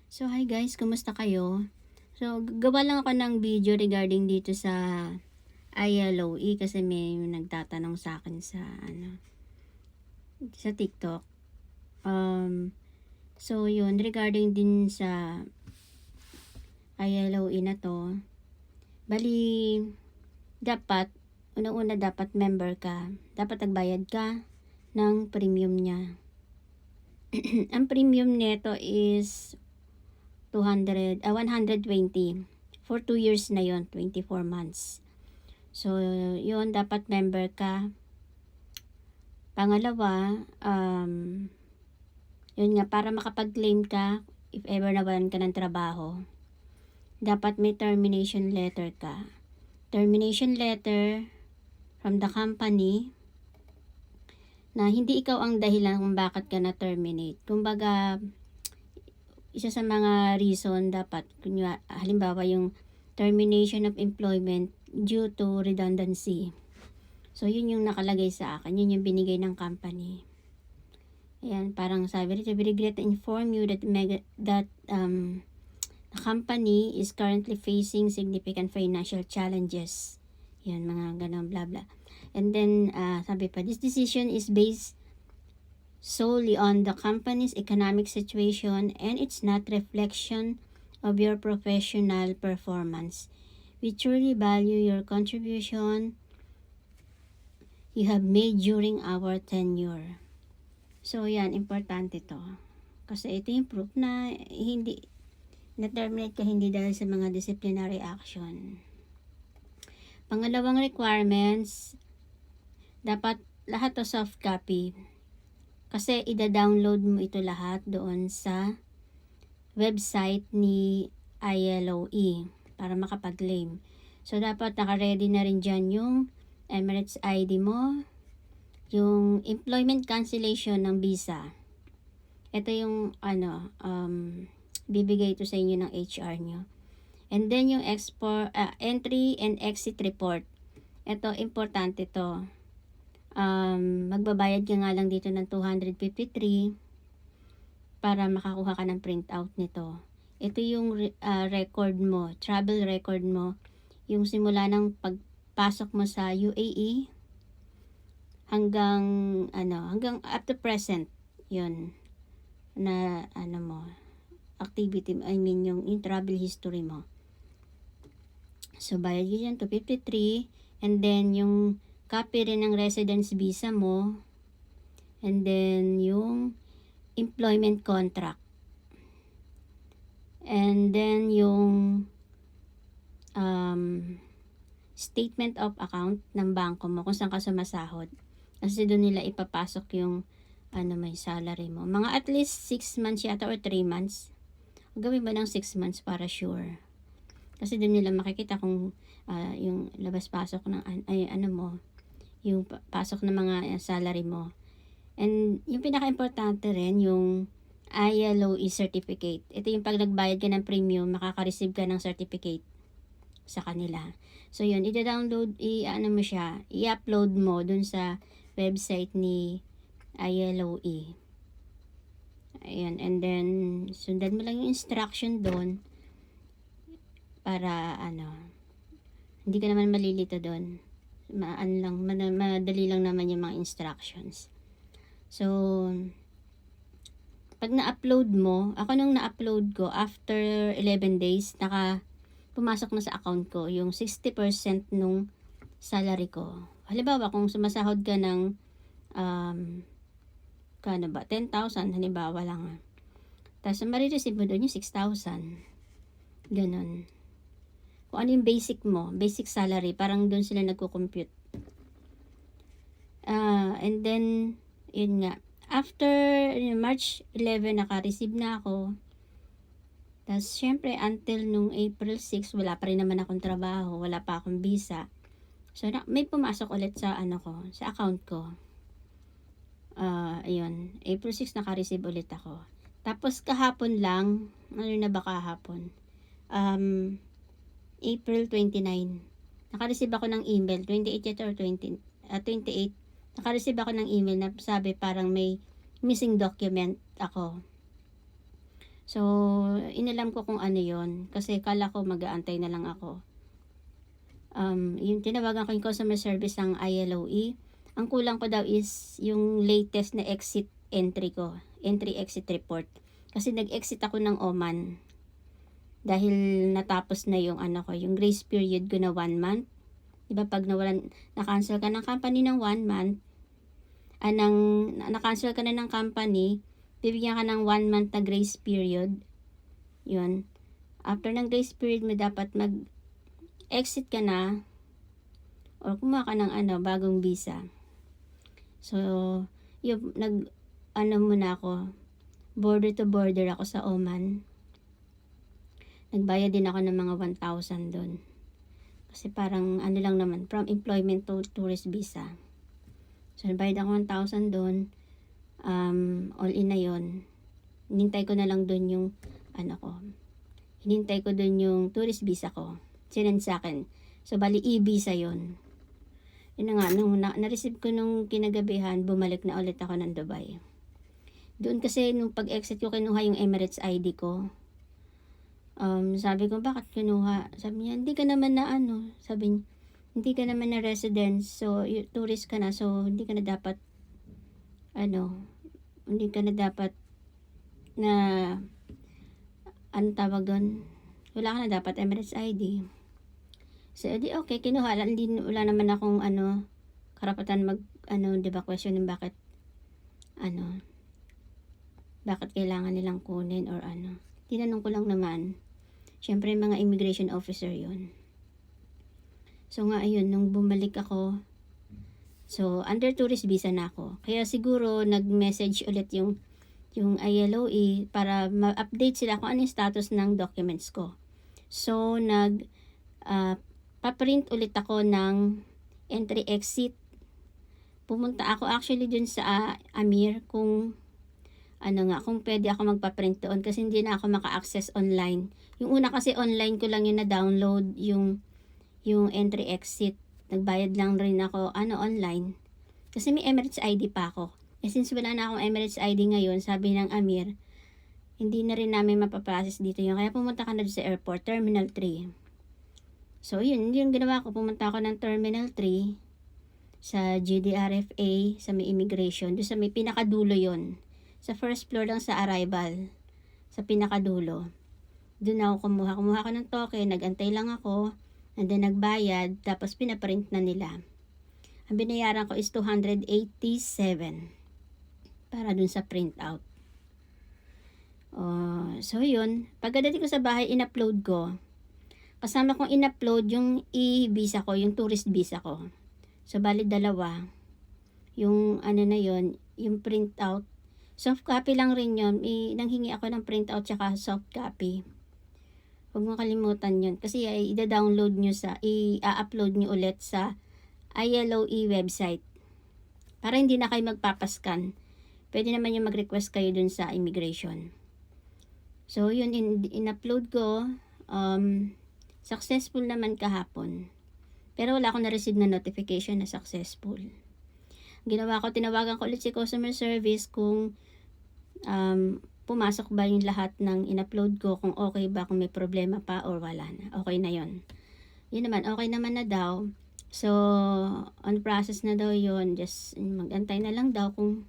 So, hi guys, kumusta kayo? So, gawa lang ako ng video regarding dito sa ILOE kasi may nagtatanong sa akin sa TikTok. So yun, regarding din sa ILOE na to, bali, dapat, unang-una dapat member ka. Dapat nagbayad ka ng premium niya. Ang premium nito is 120 for 2 years na yon, 24 months. So yun, dapat member ka. Pangalawa, yun nga, para makapag-claim ka if ever nawalan ka ng trabaho, dapat may termination letter ka. Termination letter from the company na hindi ikaw ang dahilan kung bakit ka na-terminate. Kumbaga, isa sa mga reason dapat, halimbawa yung termination of employment due to redundancy. So, yun yung nakalagay sa akin. Yun yung binigay ng company. Ayan, parang sabi rito, we regret to inform you that the company is currently facing significant financial challenges. Yan, mga ganun, blah, blah. And then, sabi pa, this decision is based solely on the company's economic situation and it's not reflection of your professional performance. We truly value your contribution you have made during our tenure. So, yan, importante to. Kasi ito yung proof na hindi na-terminate ka hindi dahil sa mga disciplinary action. Pangalawang requirements, dapat lahat to soft copy. Kasi ida-download mo ito lahat doon sa website ni ILOE para makapag-claim. So, dapat naka-ready na rin dyan yung Emirates ID mo, yung employment cancellation ng visa. Ito yung bibigay ito sa inyo ng HR nyo. And then yung entry and exit report. Ito, importante to. Magbabayad ka nga lang dito ng 253 para makakuha ka ng printout nito. Ito yung record mo, travel record mo, yung simula ng pagpasok mo sa UAE hanggang up to present, yun na activity, yung travel history mo. So bayad yun 253, and then yung copy rin ng residence visa mo, and then yung employment contract, and then yung statement of account ng bangko mo kung saan ka sumasahod, kasi doon nila ipapasok yung may salary mo. Mga at least 6 months yata or 3 months. Gawin ba ng 6 months para sure? Kasi doon nila makikita kung yung labas-pasok ng yung pasok ng mga salary mo. And yung pinaka-importante rin, yung ILOE certificate. Ito yung pag nagbayad ka ng premium, makaka-receive ka ng certificate sa kanila. So yun, i-download, i-upload mo dun sa website ni ILOE. Ayan, and then sundan mo lang yung instruction doon para hindi ka naman malilito doon. Madali lang naman yung mga instructions. So, pag na-upload mo, ako nung na-upload ko, after 11 days, pumasok na sa account ko yung 60% nung salary ko. Halimbawa, kung sumasahod ka ng 10,000, halimbawa lang. Tapos, marireceive mo doon yung 6,000. Ganon. Kung ano yung basic mo, basic salary, parang doon sila nagko-compute. And then, yun nga, after March 11, naka-receive na ako. Tapos, syempre, until nung April 6, wala pa rin naman akong trabaho, wala pa akong visa. So, may pumasok ulit sa sa account ko. Ayun, April 6, naka-receive ulit ako. Tapos, kahapon lang, kahapon? April 29. Naka-receive ako ng email, 28 yata or 28. Naka-receive ako ng email na sabi parang may missing document ako. So, inalam ko kung ano yon kasi kala ko mag-aantay na lang ako. Yung tinawagan ko yung customer service ng ILOE. Ang kulang ko daw is yung latest na exit entry ko. Entry-exit report. Kasi nag-exit ako ng Oman. Dahil natapos na yung ano ko, yung grace period ko na 1 month. Diba pag na-cancel ka ng company ng 1 month, na-cancel ka na ng company, bibigyan ka ng 1 month na grace period. Yun. After ng grace period mo, dapat mag-exit ka na or kumuha ka ng bagong visa. So, yung muna ako, border to border ako sa Oman. Nagbayad din ako ng mga 1,000 doon. Kasi parang lang naman, from employment to tourist visa. So, nagbayad ako 1,000 doon. All in na yun. Hinintay ko na lang doon yung hinintay ko doon yung tourist visa ko. Sinend sa akin. So, bali e-visa yun. Yun na nga, nung na-receive ko nung kinagabihan, bumalik na ulit ako ng Dubai. Doon kasi nung pag-exit ko, kinuha yung Emirates ID ko. Sabi ko, bakit kinuha? Sabi niya, hindi ka naman na sabi niya, hindi ka naman na resident, so tourist ka na, so hindi ka na dapat hindi ka na dapat na tawag doon, wala ka na dapat Emirates ID. So edi okay, kinuha. Wala naman akong karapatan diba, question bakit bakit kailangan nilang kunin or tinanong ko lang naman. Syempre mga immigration officer yun. So nga ayun, nung bumalik ako, so under tourist visa na ako. Kaya siguro nag-message ulit yung ILOE para ma-update sila kung ano yung status ng documents ko. So paprint ulit ako ng entry-exit. Pumunta ako actually dun sa Amir kung kung pwede ako magpa-print doon kasi hindi na ako maka-access online. Yung una kasi online ko lang yun na-download yung entry-exit. Nagbayad lang rin ako online. Kasi may Emirates ID pa ako. Since wala na akong Emirates ID ngayon, sabi ng Amir, hindi na rin namin mapaprocess dito yun. Kaya pumunta ka na sa airport, Terminal 3. So yun yung ginawa ko. Pumunta ako ng Terminal 3 sa GDRFA, sa may immigration. Doon sa may pinakadulo yon. Sa first floor lang sa arrival, sa pinakadulo. Doon ako kumuha ko ng token, nagantay lang ako, and then nagbayad, tapos pinaprint na nila. Ang binayaran ko is 287 para dun sa printout. So yun, pagkadating ko sa bahay, in-upload ko. Kasama kong in-upload yung e-visa ko, yung tourist visa ko. So bali dalawa. Yung na yun, yung printout. Soft copy lang rin yun. Nanghingi ako ng printout tsaka soft copy. Huwag mo kalimutan yun. Kasi i-download nyo i-upload nyo ulit sa ILOE website. Para hindi na kayo magpapascan. Pwede naman yung mag-request kayo dun sa immigration. So yun, in-upload ko. Successful naman kahapon. Pero wala akong na-receive na notification na successful. Ginawa ko, tinawagan ko ulit si customer service kung pumasok ba yung lahat ng in-upload ko, kung okay ba, kung may problema pa or wala na. Okay na yon. Yun naman, okay naman na daw. So, on process na daw yon. Just mag-antay na lang daw kung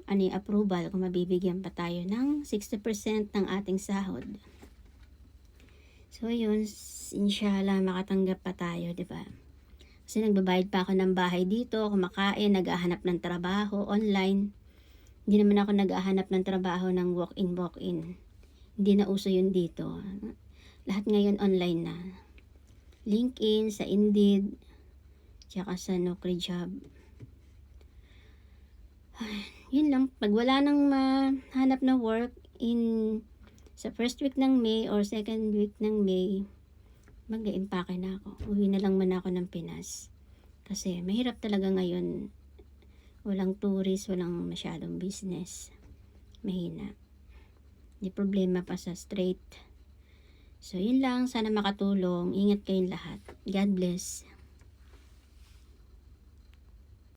yung approval, kung mabibigyan pa tayo ng 60% ng ating sahod. So, yun, inshallah, makatanggap pa tayo, diba? Kasi nagbabayad pa ako ng bahay dito, kumakain, naghahanap ng trabaho online. Hindi naman ako naghahanap ng trabaho ng walk-in. Hindi na uso yun dito. Lahat ngayon online na. LinkedIn, sa Indeed, tsaka sa Naukri Job. Yun lang. Pag wala nang mahanap na work sa first week ng May or second week ng May, mag-impake na ako. Uwi na lang muna ako ng Pinas. Kasi mahirap talaga ngayon. Walang tourist, walang masyadong business. Mahina. May problema pa sa straight. So, yun lang. Sana makatulong. Ingat kayong lahat. God bless.